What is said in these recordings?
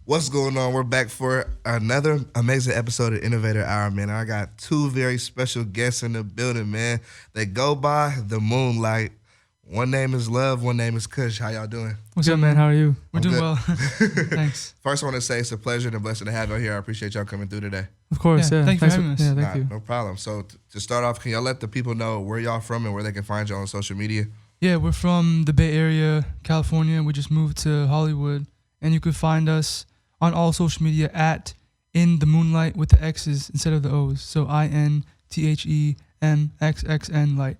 What's going on? We're back for another amazing episode of Innovator Hour, man. I got two very special guests in the building, man. They go by the Moonlight. One name is Love, one name is Kush. How y'all doing? What's up, man? How are you? We're doing well. Thanks. First, I want to say it's a pleasure and a blessing to have y'all here. I appreciate y'all coming through today. Of course, yeah. Thank you for having us. Yeah, thank you. No problem. So to start off, can y'all let the people know where y'all from and where they can find y'all on social media? Yeah, we're from the Bay Area, California. We just moved to Hollywood. And you can find us on all social media at In the Moonlight with the X's instead of the O's. So INTHEMXXNLIGHT.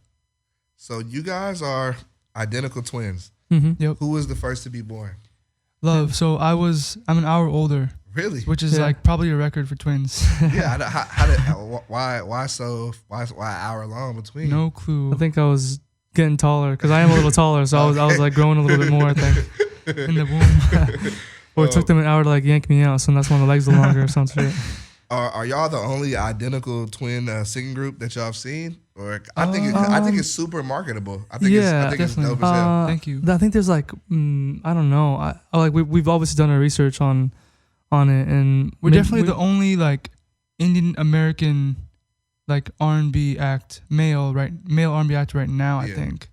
So you guys are identical twins. Mm-hmm. Yep. Who was the first to be born? Love. So I'm an hour older. Really? Which is like probably a record for twins. Yeah. Why an hour long between? No clue. I think I was getting taller because I am a little taller, so I was like growing a little bit more, I think. In the womb. Or it took them an hour to like yank me out, so that's when the legs are longer or something. Are y'all the only identical twin singing group that y'all have seen? Or I think it's super marketable. I think it's dope as hell. Thank you. I think there's like I don't know. We've obviously done our research on it, and we're definitely the only like Indian American like R&B act male R&B act right now. I think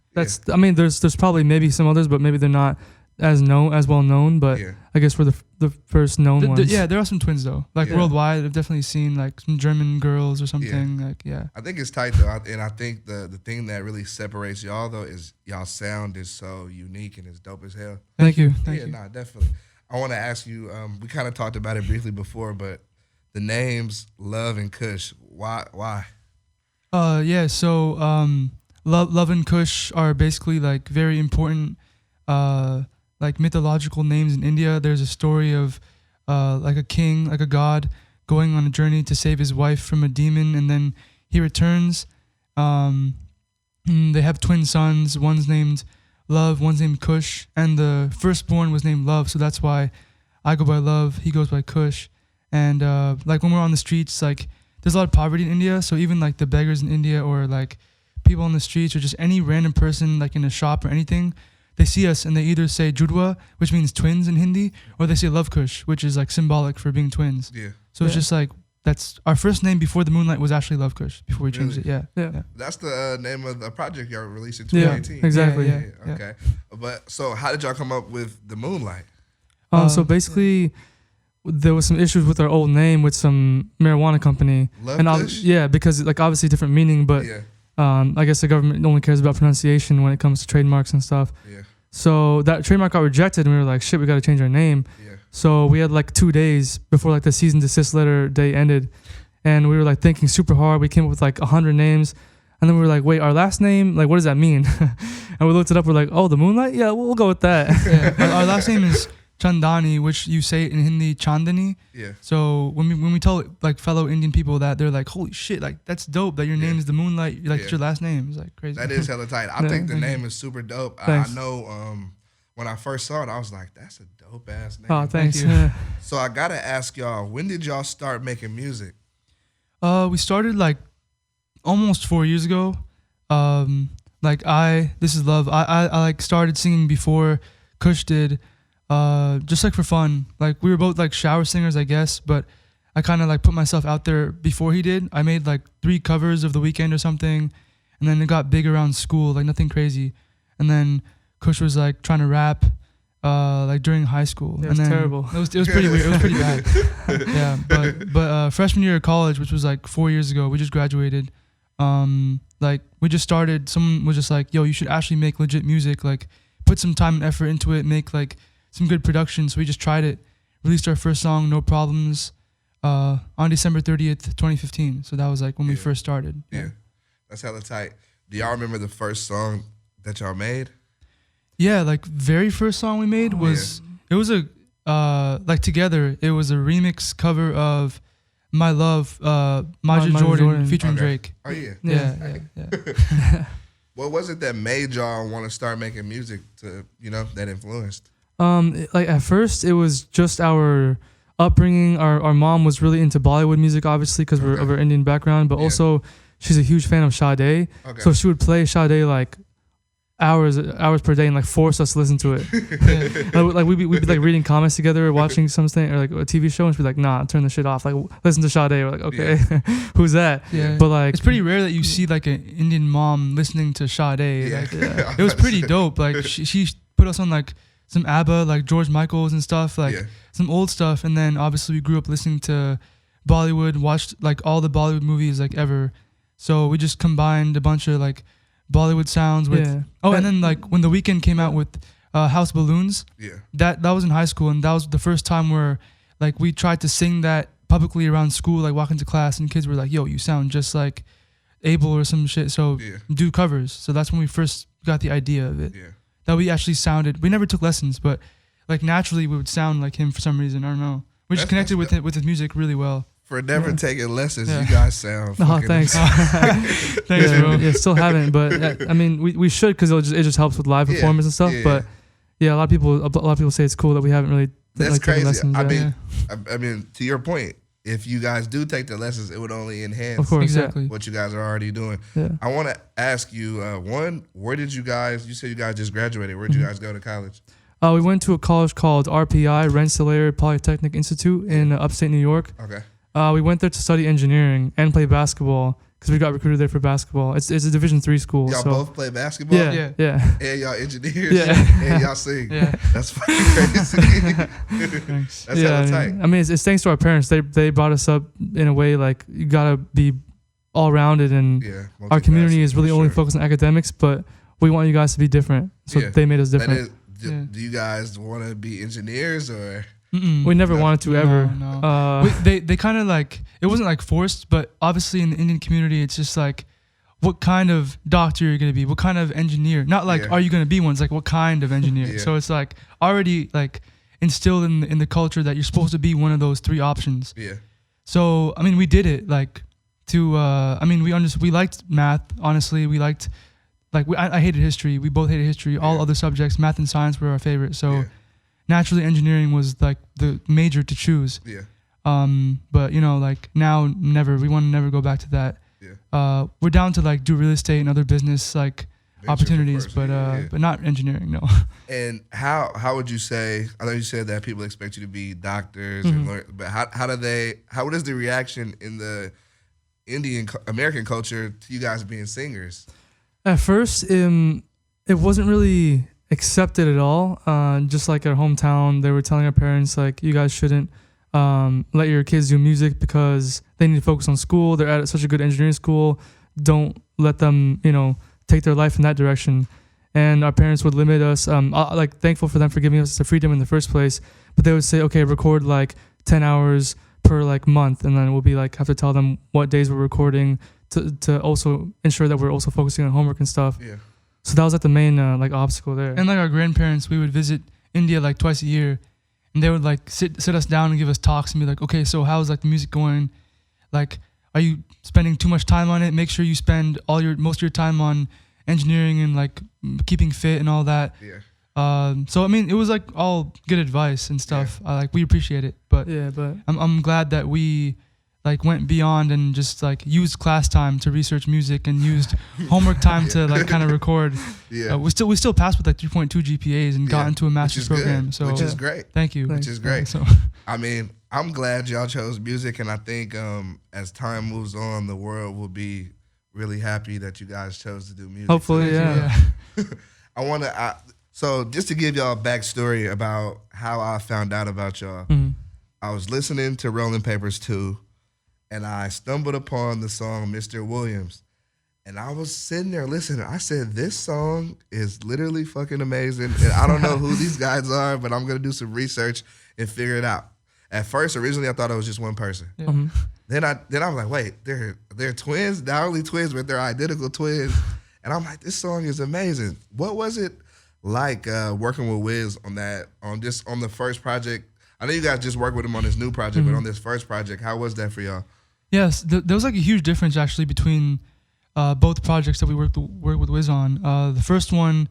I mean, there's probably maybe some others, but maybe they're not as well known. But I guess we're the first known ones. Yeah, there are some twins though. Like worldwide, I've definitely seen like some German girls or something. I think it's tight though, and I think the thing that really separates y'all though is y'all sound is so unique and it's dope as hell. Thank you. Nah, definitely. I want to ask you. We kind of talked about it briefly before, but the names Love and Kush. Why? So Love and Kush are basically like very important like mythological names in India. There's a story of like a king, like a god, going on a journey to save his wife from a demon, and then he returns. They have twin sons. One's named Love, one's named Kush, and the firstborn was named Love, so that's why I go by Love, he goes by Kush. And like when we're on the streets, like there's a lot of poverty in India, so even like the beggars in India or like people on the streets or just any random person like in a shop or anything, they see us and they either say Judwa, which means twins in Hindi, or they say Love Kush, which is like symbolic for being twins. Yeah. So it's just like, that's our first name before the Moonlight was actually Love Kush before we changed it. Yeah. That's the name of the project y'all released in 2018. Yeah, exactly. Yeah. Okay. But so how did y'all come up with the Moonlight? So basically, there was some issues with our old name with some marijuana company. Love Kush? Because like obviously different meaning, but I guess the government only cares about pronunciation when it comes to trademarks and stuff. Yeah. So that trademark got rejected, and we were like, shit, we got to change our name. Yeah. So we had like 2 days before like the cease and desist letter day ended, and we were like thinking super hard. We came up with like 100 names, and then we were like, wait, our last name, like what does that mean? And we looked it up. We're like, oh, the Moonlight? Yeah, we'll go with that. Our last name is Chandani, which you say in Hindi Chandani. Yeah. So when we tell like fellow Indian people that, they're like, holy shit, like that's dope that your name is the Moonlight. Like it's your last name. It's like crazy. That is hella tight. I think the name is super dope. I know when I first saw it, I was like, that's a dope ass name. Oh, thanks. Thank you. So I gotta ask y'all, when did y'all start making music? We started like almost 4 years ago. This is Love. I like started singing before Kush did. Just like for fun. Like we were both like shower singers, I guess, but I kind of like put myself out there before he did. I made like 3 covers of The Weeknd or something, and then it got big around school, like nothing crazy. And then Kush was like trying to rap like during high school. Yeah, and it was then terrible. It was pretty weird. It was pretty bad. Yeah, but freshman year of college, which was like 4 years ago, we just graduated. Like we just started. Someone was just like, "Yo, you should actually make legit music. Like, put some time and effort into it. Make like some good production." So we just tried it. Released our first song, No Problems, on December 30th, 2015. So that was like when we first started. Yeah, that's hella tight. Do y'all remember the first song that y'all made? Yeah, like very first song we made was it was a like together. It was a remix cover of My Love, Major Jordan featuring Drake. Oh yeah. Yeah. What was it that made y'all want to start making music to, that influenced? Like at first it was just our upbringing. Our mom was really into Bollywood music, obviously, because we're of our Indian background, but also she's a huge fan of Sade. Okay. So she would play Sade like hours per day and like force us to listen to it. Like we'd be like reading comments together or watching something or like a TV show and she'd be like, nah, turn the shit off. Like listen to Sade. We're like, okay, who's that? Yeah. But like it's pretty rare that you see like an Indian mom listening to Sade. Yeah. Like it was pretty dope. Like she put us on like some ABBA, like George Michael's and stuff, like some old stuff. And then obviously we grew up listening to Bollywood, watched like all the Bollywood movies like ever. So we just combined a bunch of like Bollywood sounds with and then like when The Weeknd came out with House Balloons, that was in high school, and that was the first time where like we tried to sing that publicly around school, like walking to class, and kids were like, yo, you sound just like Abel or some shit, so do covers. So that's when we first got the idea of it, that we actually sounded, we never took lessons, but like naturally we would sound like him for some reason. I don't know, we just connected with his music really well. For never taking lessons, you guys sound fucking thanks. Thanks, bro. Yeah, still haven't, but I mean, we should, because it just helps with live performance and stuff. But yeah, a lot of people say it's cool that we haven't really That's crazy. lessons. I mean, to your point, if you guys do take the lessons, it would only enhance of course, what you guys are already doing. I want to ask you, one, where did you said you guys just graduated. Where did you guys go to college? We went to a college called RPI, Rensselaer Polytechnic Institute in upstate New York. Okay. We went there to study engineering and play basketball because we got recruited there for basketball. It's a Division III school. Y'all both play basketball? Yeah. And y'all engineers? Yeah. And y'all sing? Yeah. That's fucking crazy. That's hella tight. I mean, it's thanks to our parents. They brought us up in a way like you gotta be all-rounded, and our community is really only focused on academics, but we want you guys to be different. So they made us different. Do you guys want to be engineers or? We never wanted to ever. No. They kind of like, it wasn't like forced, but obviously in the Indian community, it's just like, what kind of doctor you're gonna be, what kind of engineer. Not like, are you gonna be one? It's like, what kind of engineer. So it's like already like instilled in the culture that you're supposed to be one of those three options. So I mean, we did it like to. I mean, we liked math. Honestly, we liked I hated history. We both hated history. All other subjects, math and science, were our favorite. So. Naturally, engineering was like the major to choose. But you know, like now, never. We want to never go back to that. We're down to like do real estate and other business like opportunities, but not engineering. No. And how would you say? I know you said that people expect you to be doctors and lawyers, but how is the reaction in the Indian American culture to you guys being singers? At first, it wasn't really accepted at all. Just like our hometown, they were telling our parents like, you guys shouldn't let your kids do music because they need to focus on school. They're at such a good engineering school. Don't let them, take their life in that direction. And our parents would limit us. Like thankful for them for giving us the freedom in the first place. But they would say, okay, record like 10 hours per like month, and then we'll be like have to tell them what days we're recording to also ensure that we're also focusing on homework and stuff. So that was like the main like obstacle there. And like our grandparents, we would visit India like twice a year, and they would like sit us down and give us talks and be like, okay, so how's like the music going? Like, are you spending too much time on it? Make sure you spend most of your time on engineering and like keeping fit and all that. So I mean, it was like all good advice and stuff. We appreciate it, but I'm glad that we like went beyond and just like used class time to research music and used homework time to like kind of record. We still passed with like 3.2 GPAs and got into a master's program. So which is great. Thank you. Which is great. So I mean, I'm glad y'all chose music, and I think as time moves on, the world will be really happy that you guys chose to do music. Hopefully, I want to. So just to give y'all a backstory about how I found out about y'all, I was listening to Rolling Papers 2. And I stumbled upon the song Mr. Williams. And I was sitting there listening. I said, this song is literally fucking amazing. And I don't know who these guys are, but I'm going to do some research and figure it out. At first, originally, I thought it was just one person. Then I was like, wait, they're twins? Not only twins, but they're identical twins. And I'm like, this song is amazing. What was it like working with Wiz on the first project? I know you guys just worked with him on this new project, but on this first project, how was that for y'all? Yes, there was like a huge difference actually between both projects that we worked with Wiz on. The first one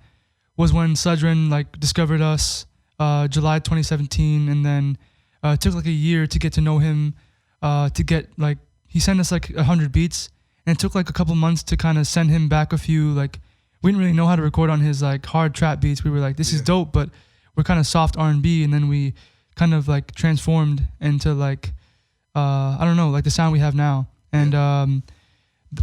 was when Sudrin like discovered us, July 2017, and then it took like a year to get to know him, to get like, he sent us like 100 beats, and it took like a couple months to kind of send him back a few like we didn't really know how to record on his like hard trap beats. We were like, this is dope, but we're kind of soft R&B, and then we kind of like transformed into like I don't know, like the sound we have now. And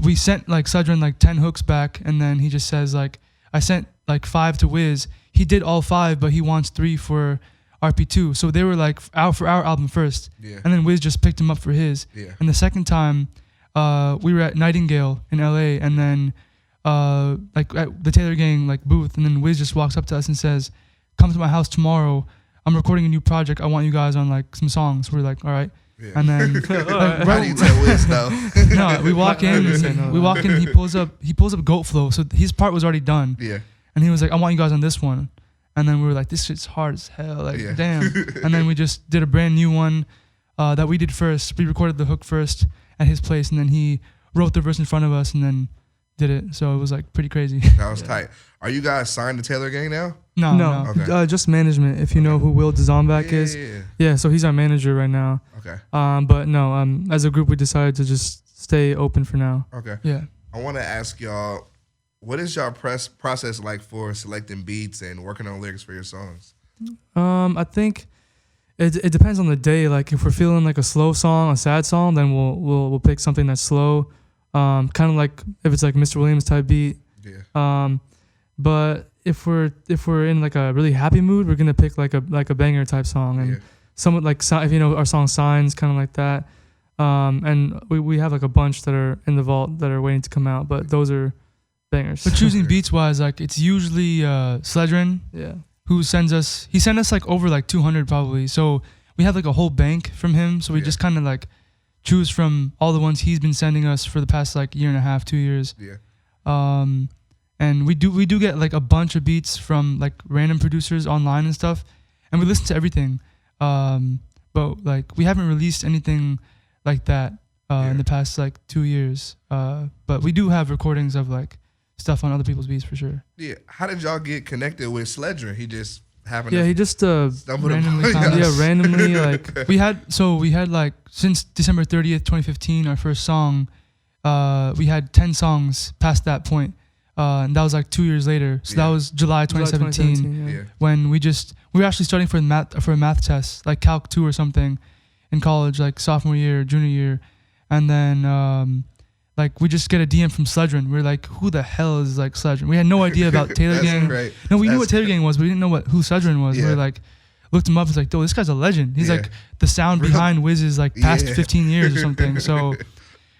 we sent like Sudren like 10 hooks back, and then he just says like, I sent like 5 to Wiz. He did all 5, but he wants 3 for RP2. So they were like out for our album first, and then Wiz just picked him up for his. And the second time, we were at Nightingale in LA, and then like at the Taylor Gang like booth, and then Wiz just walks up to us and says, "Come to my house tomorrow. I'm recording a new project. I want you guys on like some songs." We're like, "All right." Yeah. And then like, how do you tell Wiz though? No, we walk in. He pulls up g.o.a.tflow. So his part was already done. Yeah. And he was like, "I want you guys on this one." And then we were like, "This shit's hard as hell." Like, damn. And then we just did a brand new one that we did first. We recorded the hook first at his place, and then he wrote the verse in front of us, and then did it. So it was like pretty crazy. That was tight. Are you guys signed to Taylor Gang now? No. Okay. Just management. If you know who Will Dzonback is. Yeah, so he's our manager right now. Okay. But no, as a group, we decided to just stay open for now. Okay. Yeah. I want to ask y'all, what is y'all process like for selecting beats and working on lyrics for your songs? I think it depends on the day. Like if we're feeling like a slow song, a sad song, then we'll pick something that's slow. Kind of like if it's like Mr. Williams type beat. Yeah. But if we're in like a really happy mood, we're gonna pick like a banger type song, and somewhat like if you know our song Signs, kind of like that. And we have like a bunch that are in the vault that are waiting to come out, but those are bangers. But choosing beats wise, like it's usually Sledren, who sends us. He sent us like over like 200 probably. So we have like a whole bank from him. So we just kind of like choose from all the ones he's been sending us for the past like year and a half, 2 years. Yeah. And we do get like a bunch of beats from like random producers online and stuff, and we listen to everything. But like we haven't released anything like that in the past like 2 years. But we do have recordings of like stuff on other people's beats for sure. Yeah. How did y'all get connected with Sledger? He just happened. He just randomly found us. Randomly like we had like since December 30th, 2015, our first song. We had 10 songs past that point. And that was like 2 years later. So that was July 2017 when we were actually studying for a math test, like Calc 2 or something in college, like sophomore year, junior year. And then like we just get a DM from Sledren. We're like, who the hell is like Sledren? We had no idea about Taylor Gang. Great. No, we knew what Taylor Gang was, but we didn't know who Sledren was. We were like, looked him up. It's like, yo, this guy's a legend. He's like the sound behind Wiz's like past 15 years or something. So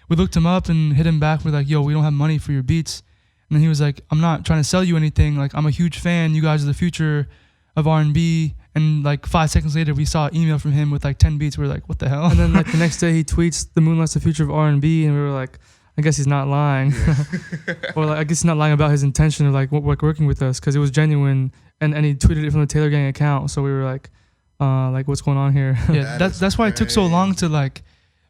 we looked him up and hit him back. We're like, yo, we don't have money for your beats. And then he was like, I'm not trying to sell you anything. Like, I'm a huge fan. You guys are the future of R&B. And like 5 seconds later, we saw an email from him with like 10 beats. We were like, what the hell? And then like the next day he tweets, "The Moonlight's the future of R&B." And we were like, I guess he's not lying. Or like, I guess he's not lying about his intention of like working with us, because it was genuine. And he tweeted it from the Taylor Gang account. So we were like what's going on here? Yeah, that's why it took so long to like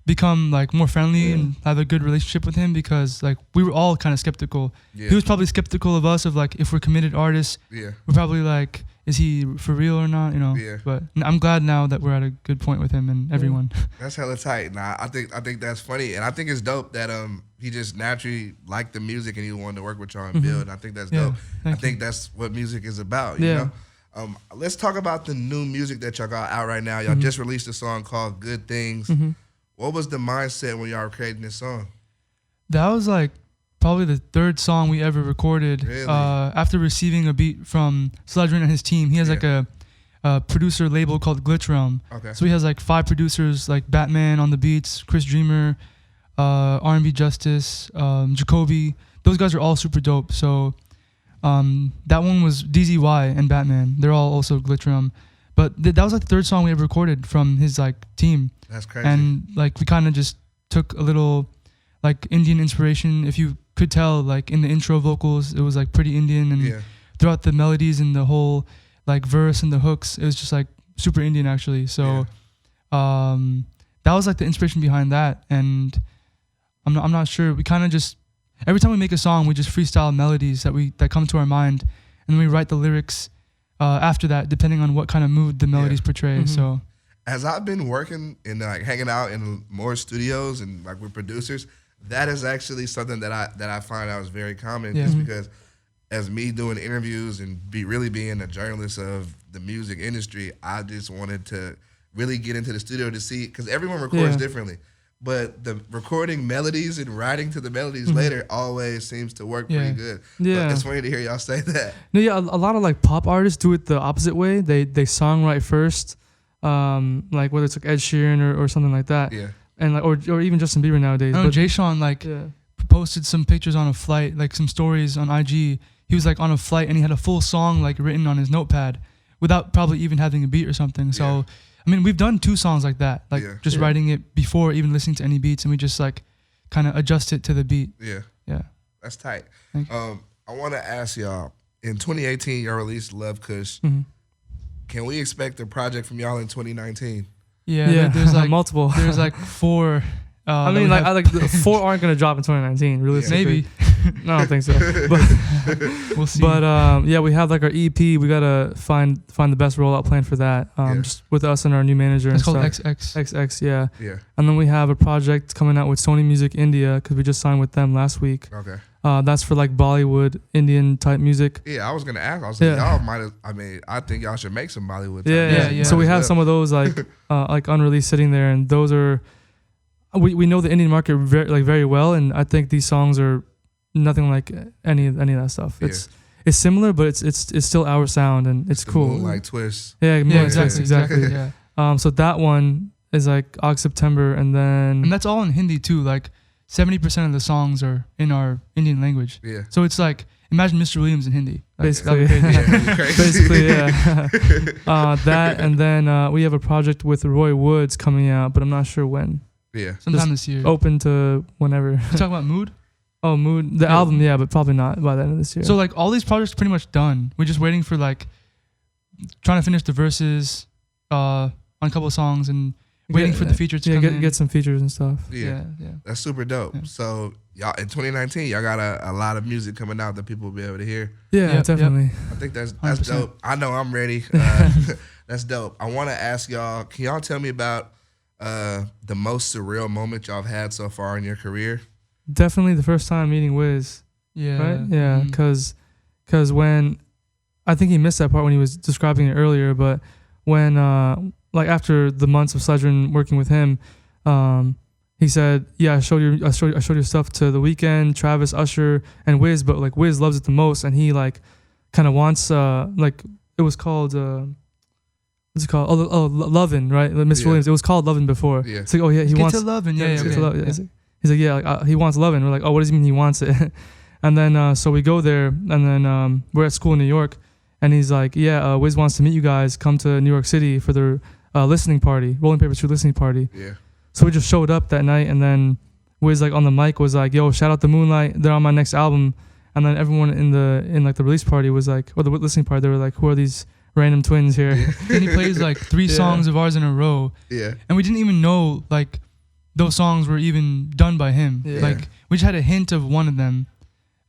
become like more friendly and have a good relationship with him, because like we were all kind of skeptical. He was probably skeptical of us, of like if we're committed artists. We're probably like, is he for real or not, you know? But I'm glad now that we're at a good point with him and everyone. That's hella tight. Nah, I think that's funny, and I think it's dope that he just naturally liked the music and he wanted to work with y'all and build. And I think that's dope. I think that's what music is about, you know? Let's talk about the new music that y'all got out right now. Y'all just released a song called Good Things. What was the mindset when y'all were creating this song? That was like probably the 3rd song we ever recorded. Really? After receiving a beat from Sledren and his team. He has like a producer label called Glitch Realm. Okay. So he has like 5 producers, like Batman on the beats, Chris Dreamer, R&B Justice, Jacoby. Those guys are all super dope. So that one was DZY and Batman. They're all also Glitch Realm. But that was like the 3rd song we ever recorded from his like team. That's crazy. And like we kind of just took a little like Indian inspiration. If you could tell, like in the intro vocals, it was like pretty Indian, and throughout the melodies and the whole like verse and the hooks, it was just like super Indian actually. So that was like the inspiration behind that. And I'm not sure. We kind of just, every time we make a song, we just freestyle melodies that come to our mind, and then we write the lyrics after that, depending on what kind of mood the melodies portray. So as I've been working and like hanging out in more studios and like with producers, that is actually something that I find out is very common, just because as me doing interviews and really being a journalist of the music industry, I just wanted to really get into the studio to see, because everyone records differently. But the recording melodies and writing to the melodies later always seems to work pretty good. Yeah. But it's funny to hear y'all say that. No, yeah, a lot of like pop artists do it the opposite way. They songwrite first, like whether it's like Ed Sheeran or something like that. Yeah. And like or even Justin Bieber nowadays. I know Jay Sean posted some pictures on a flight, like some stories on IG. He was like on a flight and he had a full song like written on his notepad without probably even having a beat or something. So I mean, we've done 2 songs like that, like just writing it before even listening to any beats, and we just like kind of adjust it to the beat. Yeah. That's tight. I want to ask y'all, in 2018, y'all released Love Kush. Can we expect a project from y'all in 2019? Yeah. There's like multiple. There's like 4. I mean, like the 4 aren't gonna drop in 2019. Really, maybe. No, I don't think so. But we'll see. But yeah, we have like our EP. We gotta find the best rollout plan for that. Just with us and our new manager. It's called XX. XX. XX, yeah. Yeah. And then we have a project coming out with Sony Music India, because we just signed with them last week. Okay. That's for like Bollywood, Indian type music. Yeah, I was gonna ask. I was like, y'all might have. I mean, I think y'all should make some Bollywood. Yeah. So we have some of those like unreleased sitting there, and those are. We know the Indian market very well, and I think these songs are nothing like any of that stuff. Yeah. It's similar, but it's still our sound, and it's cool. Like twist. Yeah, exactly. Yeah. So that one is like August, September, and that's all in Hindi too. Like 70% of the songs are in our Indian language. Yeah. So it's like imagine Mr. Williams in Hindi. Like, basically, crazy. that, and then we have a project with Roy Woods coming out, but I'm not sure when. Yeah. Sometime this year. Open to whenever. You talk about Mood? Oh, Mood. The album, yeah, but probably not by the end of this year. So like all these projects are pretty much done. We're just waiting for like trying to finish the verses on a couple of songs and waiting for the features to come in. Get some features and stuff. Yeah. That's super dope. Yeah. So y'all in 2019, y'all got a lot of music coming out that people will be able to hear. Yeah, definitely. I think that's 100%. dope. I know I'm ready. That's dope. I want to ask y'all, can y'all tell me about the most surreal moment y'all have had so far in your career? Definitely the first time meeting Wiz. Yeah. Right? Yeah, because when I think he missed that part when he was describing it earlier, but when like after the months of Sledgerin working with him, he said, "Yeah, I showed your stuff to The Weeknd, Travis, Usher, and Wiz, but like Wiz loves it the most, and he like kind of wants like it was called." What's it called? Oh, Lovin', right? Miss Williams. It was called Lovin' before. Yeah. It's like, oh yeah, he wants. Get to Lovin', yeah. He's like, yeah, he wants Lovin'. We're like, oh, what does he mean he wants it? And then so we go there, and then we're at school in New York, and he's like, yeah, Wiz wants to meet you guys. Come to New York City for their listening party, Rolling Paper 2 listening party. Yeah. So we just showed up that night, and then Wiz like on the mic was like, yo, shout out to Moonlight. They're on my next album. And then everyone in like the release party was like, or the listening party, they were like, who are these random twins here? And he plays like 3 songs of ours in a row. Yeah. And we didn't even know like those songs were even done by him. Yeah. Like we just had a hint of one of them.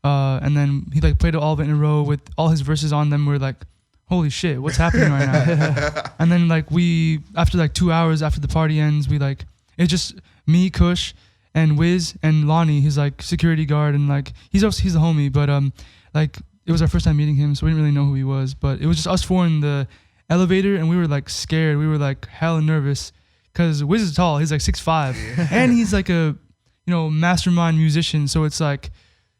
And then he like played all of it in a row with all his verses on them. We're like, holy shit, what's happening right now? And then like we, after like 2 hours after the party ends, we like, it's just me, Kush, and Wiz and Lonnie, he's like security guard, and like he's a homie, but like it was our first time meeting him, so we didn't really know who he was. But it was just us 4 in the elevator, and we were like scared. We were like hella nervous because Wiz is tall. He's like 6'5", and he's like a mastermind musician. So it's like,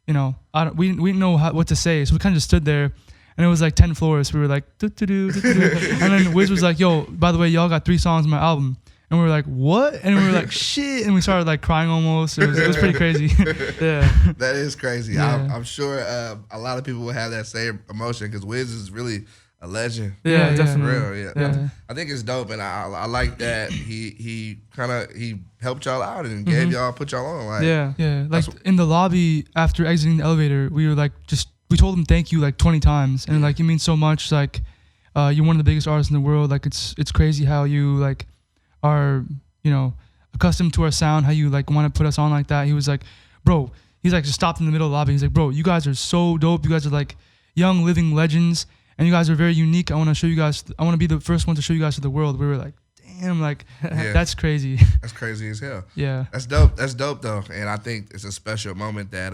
we didn't know what to say, so we kind of just stood there. And it was like 10 floors. We were like, do. And then Wiz was like, yo, by the way, y'all got 3 songs on my album. And we were like, what? And we were like, shit. And we started like crying almost. It was pretty crazy. Yeah. That is crazy. Yeah. I'm sure a lot of people will have that same emotion because Wiz is really a legend. Yeah, definitely. For real, yeah. I think it's dope, and I like that he helped y'all out and gave y'all, put y'all on. Like, yeah. Like in the lobby after exiting the elevator, we were like we told him thank you like 20 times, and like, you mean so much. Like, you're one of the biggest artists in the world. Like, it's crazy how you like are, accustomed to our sound, how you like want to put us on like that. He was like, bro, he's like just stopped in the middle of the lobby. He's like, bro, you guys are so dope. You guys are like young living legends, and you guys are very unique. I want to show you guys. I want to be the first one to show you guys to the world. We were like, damn, like that's crazy. That's crazy as hell. Yeah, that's dope. That's dope though, and I think it's a special moment that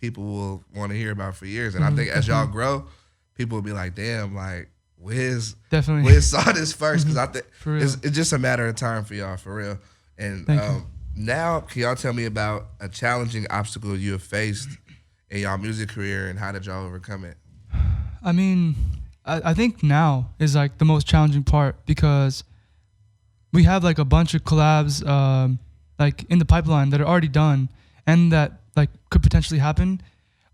people will want to hear about for years. And I think as y'all grow, people will be like, damn, like Wiz saw this first, because I think it's just a matter of time for y'all, for real. And now, can y'all tell me about a challenging obstacle you have faced in y'all music career, and how did y'all overcome it? I mean, I think now is like the most challenging part, because we have like a bunch of collabs like in the pipeline that are already done and that like could potentially happen.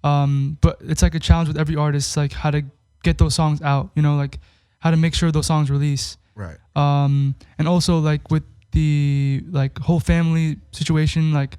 But it's like a challenge with every artist, like how to get those songs out, you know, like how to make sure those songs release. Right. And also like with the like whole family situation, like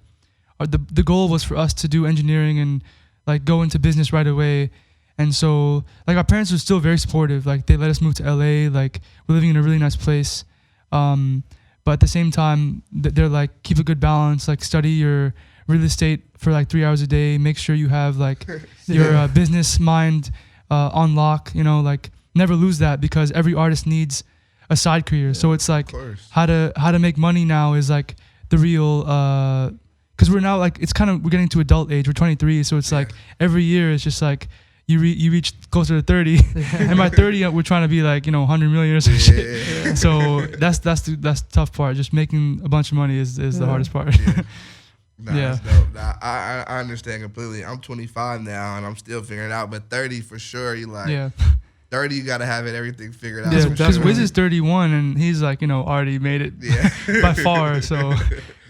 the goal was for us to do engineering and like go into business right away. And so like our parents were still very supportive. Like they let us move to LA. Like we're living in a really nice place. But at the same time, they're like, keep a good balance, like study your real estate for like 3 hours a day. Make sure you have like your business mind on lock, you know, like never lose that, because every artist needs a side career. So it's like how to make money now is like the real, cause we're now like, we're getting to adult age. We're 23. So it's like every year it's just like, you reach closer to 30, and by 30 we're trying to be like, you know, 100 million or some shit. So that's the tough part. Just making a bunch of money is the hardest part. That's dope. I understand completely. I'm 25 now and I'm still figuring it out, but 30 for sure. You like 30, you gotta have everything figured out. Yeah, because Wiz is 31 and he's like, you know, already made it by far. So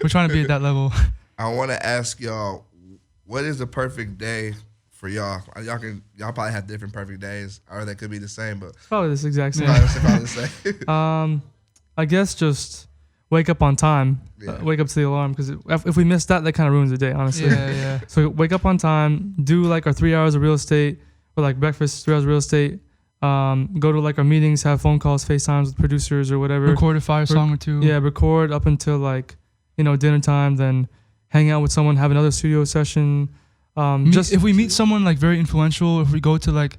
we're trying to be at that level. I want to ask y'all, what is the perfect day for y'all? Y'all probably have different perfect days, or they could be the same, but probably this exact same. Probably the same. I guess just wake up on time. Wake up to the alarm, because if we miss that kind of ruins the day, honestly. Yeah. So wake up on time, do like our 3 hours of real estate, or like breakfast, 3 hours of real estate. Go to like our meetings, have phone calls, FaceTimes with producers or whatever. Record a fire song or two. Yeah, record up until like, you know, dinner time. Then hang out with someone, have another studio session. Just if we meet someone like very influential, if we go to like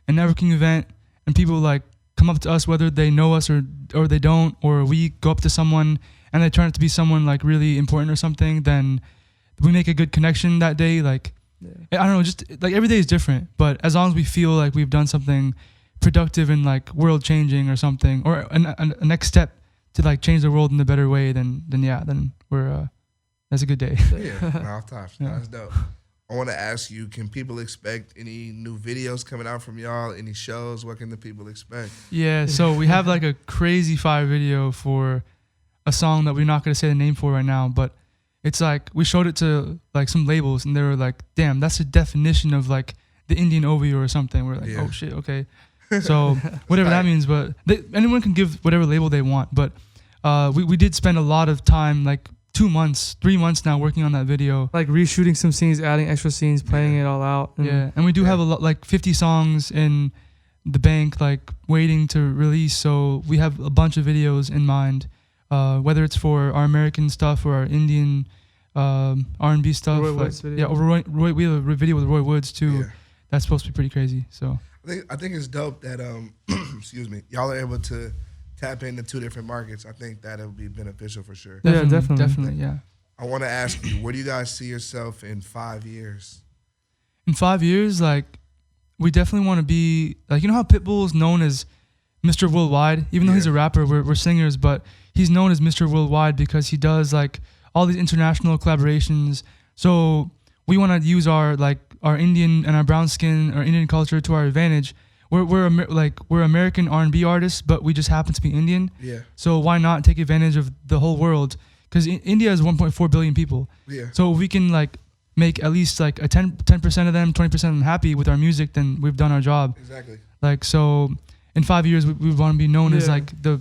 a networking event and people like come up to us, whether they know us or they don't, or we go up to someone and they turn out to be someone like really important or something, then we make a good connection that day. Like, I don't know, just like every day is different, but as long as we feel like we've done something productive and like world changing or something, or a next step to like change the world in a better way, then we're that's a good day. Off top. That's dope. I want to ask you, can people expect any new videos coming out from y'all? Any shows? What can the people expect? Yeah, so we have like a crazy fire video for a song that we're not going to say the name for right now, but it's like we showed it to like some labels and they were like, damn, that's a definition of like the Indian OVO or something. We're like, oh shit, okay. So whatever that means, but anyone can give whatever label they want, but we did spend a lot of time, like 2 months, 3 months now working on that video. Like reshooting some scenes, adding extra scenes, playing it all out. And we do have a lot, like 50 songs in the bank, like waiting to release. So we have a bunch of videos in mind, whether it's for our American stuff or our Indian R&B stuff. Roy Woods video. Yeah, we have a video with Roy Woods too. Yeah. That's supposed to be pretty crazy. So I think it's dope that excuse me, y'all are able to tap into 2 different markets. I think that'll be beneficial for sure. Definitely, yeah. I want to ask you, where do you guys see yourself in 5 years? In 5 years, like, we definitely want to be, like, you know how Pitbull is known as Mr. Worldwide? Even though he's a rapper, we're singers, but he's known as Mr. Worldwide because he does, like, all these international collaborations. So we want to use our Indian and our brown skin, our Indian culture to our advantage. We're American R&B artists, but we just happen to be Indian. Yeah. So why not take advantage of the whole world? Because India is 1.4 billion people. Yeah. So if we can like make at least like a 10% of them, 20% of them happy with our music, then we've done our job. Exactly. Like, so in 5 years we want to be known as like the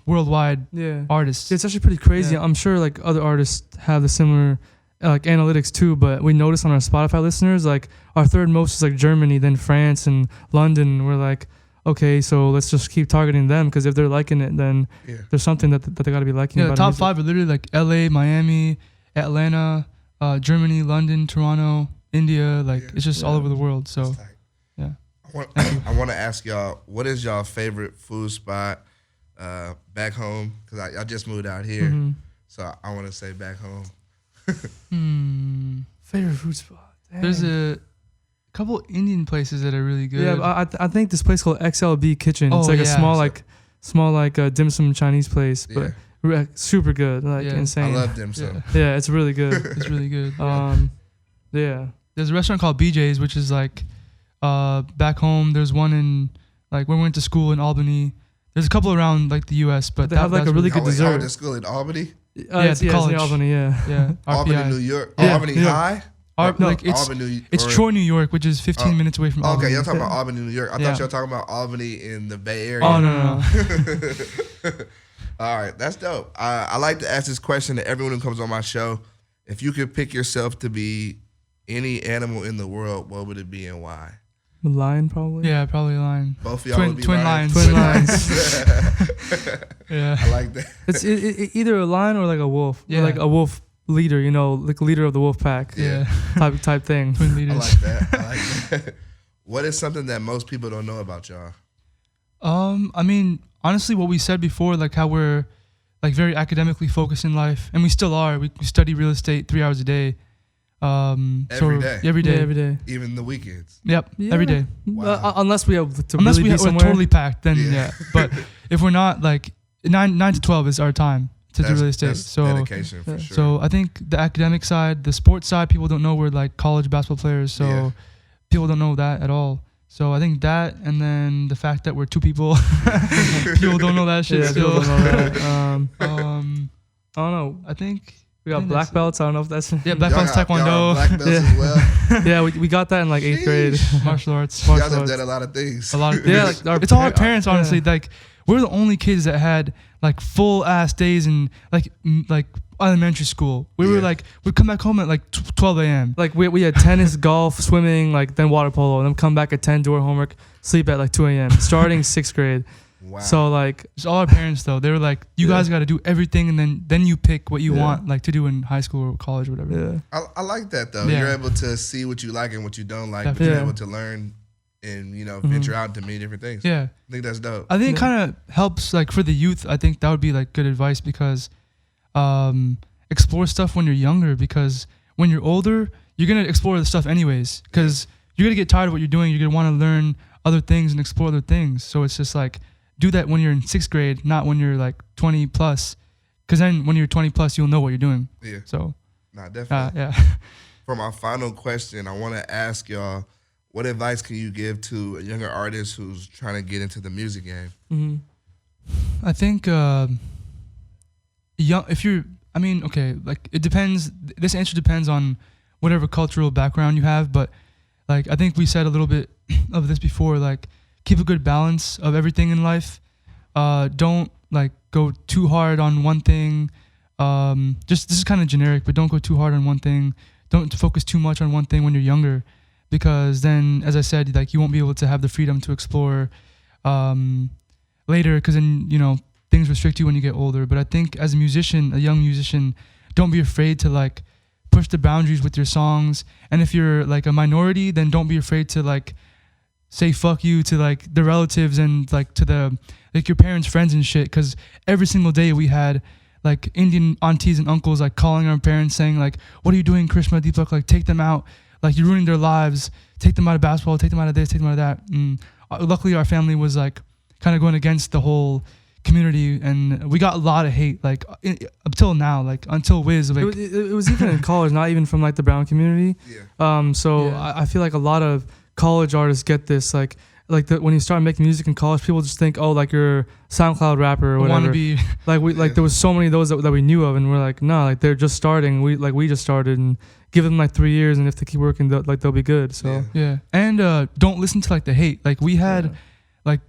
worldwide artists. It's actually pretty crazy. I'm sure like other artists have the similar like analytics too, but we notice on our Spotify listeners, like our third most is like Germany, then France and London. We're like, okay, so let's just keep targeting them, because if they're liking it, then there's something that they got to be liking. Yeah, the top 5 are literally like LA, Miami, Atlanta, Germany, London, Toronto, India. Like it's just all over the world. So yeah. I want to ask y'all, what is y'all favorite food spot back home? Because I just moved out here, so I want to say back home. Favorite food spot. There's a couple Indian places that are really good. Yeah, I think this place called XLB Kitchen. It's Oh, like a yeah. small dim sum Chinese place, but super good, like Yeah. insane. I love dim sum. Yeah, it's really good. It's really good. Yeah. There's a restaurant called BJ's, which is like back home. There's one in like when we went to school in Albany. There's a couple around like the U.S., but They have like a really good I went dessert. to school in Albany. It's college. near Albany. Yeah. Albany, RPI. New York. Yeah, Albany New York. High. Like it's Albany, it's Troy, New York, which is 15 minutes away from Albany. Okay, you're talking about Albany, New York. I Yeah. thought you were talking about Albany in the Bay Area. Oh no. All right, that's dope. I like to ask this question to everyone who comes on my show. If you could pick yourself to be any animal in the world, what would it be and why? The lion, probably. Yeah, probably a lion. Both of y'all would be Twin lions. lions. Twin lions. Yeah. I like that. It's either a lion or like a wolf. Yeah. Or like a wolf leader, like leader of the wolf pack. Yeah. Type thing. Twin I leaders. like that. What is something that most people don't know about y'all? I mean, honestly, what we said before, like how we're like very academically focused in life, and we still are. We study real estate 3 hours a day. Every day? Every day. Yeah, every day. Even the weekends. Yep. Yeah. Every day. Wow. Unless we have to Unless really be we're somewhere. totally packed, then Yeah. yeah. But if we're not, like 9 to 12 is our time to do real estate. That's So dedication for sure. So I think the academic side, the sports side, people don't know we're like college basketball players. So Yeah. people don't know that at all. So I think that, and then the fact that we're two people, people don't know that shit. Yeah, still. people don't know that. I I don't know. I think We got think black that's- belts. I don't know if that's. yeah, black Y'all belts, got- y'all taekwondo, black belts Yeah. as well. Yeah, we got that in like 8th grade. Sheesh. martial arts. You guys Martial have arts. done a lot of things. A lot of Yeah, things. like It's all our par- parents, honestly. Like we're the only kids that had like full ass days in like elementary school. We were Yeah. like we'd come back home at like 12 a.m. Like we had tennis, golf, swimming, like then water polo, and then come back at 10, do our homework, sleep at like 2 a.m. Starting 6th grade. Wow. So like It's all our parents though. They were like, you Yeah. guys got to do everything, and then you pick what you Yeah. want like to do in high school or college or whatever. yeah. I like that though. Yeah. You're able to see what you like and what you don't like, but Definitely. you're Yeah. able to learn and Mhm. venture out into many different things. Yeah. I think that's dope. I think it Yeah. kind of helps like for the youth. I think that would be like good advice because explore stuff when you're younger, because when you're older, you're going to explore the stuff anyways, because you're going to get tired of what you're doing. You're going to want to learn other things and explore other things. So it's just like do that when you're in 6th grade, not when you're like 20 plus, because then when you're 20 plus, you'll know what you're doing. Yeah. So Nah, definitely. yeah. For my final question, I want to ask y'all, what advice can you give to a younger artist who's trying to get into the music game? Mm-hmm. I think if you're, I mean, okay, like it depends. This answer depends on whatever cultural background you have, but like I think we said a little bit of this before. Like keep a good balance of everything in life. Don't like go too hard on one thing. This is kind of generic, but don't go too hard on one thing. Don't focus too much on one thing when you're younger, because then, as I said, like you won't be able to have the freedom to explore later, because then things restrict you when you get older. But I think as a musician, a young musician, don't be afraid to like push the boundaries with your songs. And if you're like a minority, then don't be afraid to like say fuck you to like the relatives and like to the like your parents' friends and shit. Because every single day we had like Indian aunties and uncles like calling our parents saying like, what are you doing, Krishma, Deepak? Like take them out. Like you're ruining their lives. Take them out of basketball. Take them out of this. Take them out of that. And luckily our family was like kind of going against the whole community, and we got a lot of hate like until now, like until Wiz. Like, It was even in college, not even from like the brown community. Yeah. So Yeah. I feel like a lot of college artists get this like when you start making music in college, people just think, oh, like you're a SoundCloud rapper or whatever. wannabe. Like there was so many of those that we knew of, and we're like, no, like they're just starting. We just started, and give them like 3 years, and if they keep working, they'll be good. So Yeah. Yeah, and don't listen to like the hate. Like we had, Yeah. like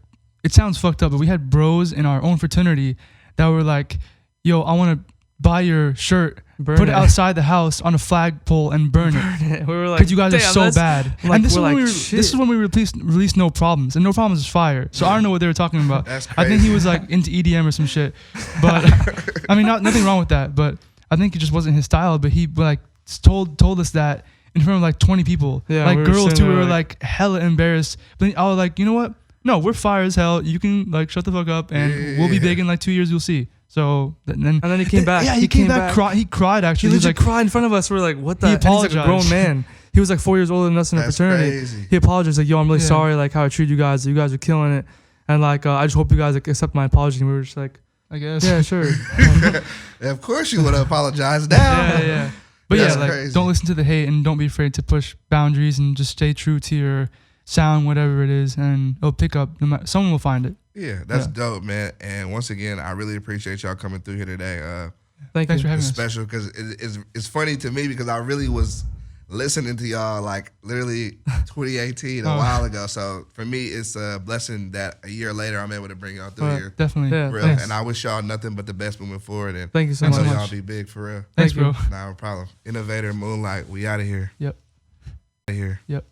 it sounds fucked up, but we had bros in our own fraternity that were like, "Yo, I want to buy your shirt, burn put it outside the house on a flagpole and burn it We were like, because you guys are "Damn, so that's-" bad." like, and this is we're when like, this "Shit." is when we released No Problems, and No Problems is fire. So I don't know what they were talking about. That's crazy. I think he was like into EDM or some shit, but I mean, nothing wrong with that. But I think it just wasn't his style. But he like told us that in front of like 20 people, Yeah, like we were girls sitting too. there We were like- like hella embarrassed. But I was like, you know what? No, we're fire as hell. You can like shut the fuck up, and we'll be Yeah. big in like 2 years. You'll see. So then And then he came back. Yeah, he came back. He cried He actually. He's legit like, cried in front of us. We're like, what the? He And he's like a grown apologized. man. he was like 4 years older than us in a That's fraternity. crazy. He apologized like, yo, I'm really Yeah. sorry like how I treated you guys. You guys are killing it, and like I just hope you guys like accept my apology. And we were just like, I guess. yeah, sure. Of course you would have apologized now. yeah. But That's yeah, like crazy. don't listen to the hate and don't be afraid to push boundaries and just stay true to your sound, whatever it is, and it'll pick up. Someone will find it. Yeah, that's Yeah. dope, man. And once again, I really appreciate y'all coming through here today. Thanks Thanks for you. having It's us. special because it's funny to me because I really was listening to y'all like literally 2018 a Oh. while ago. So for me, it's a blessing that a year later I'm able to bring y'all through here. Definitely. Yeah, For real. thanks. And I wish y'all nothing but the best moving forward. And Thank you so I know Thanks so much. y'all much. be big for real. Thanks, Thank you. bro. No problem. Innovator Moonlight, we out of here. Yep. Out of here. Yep.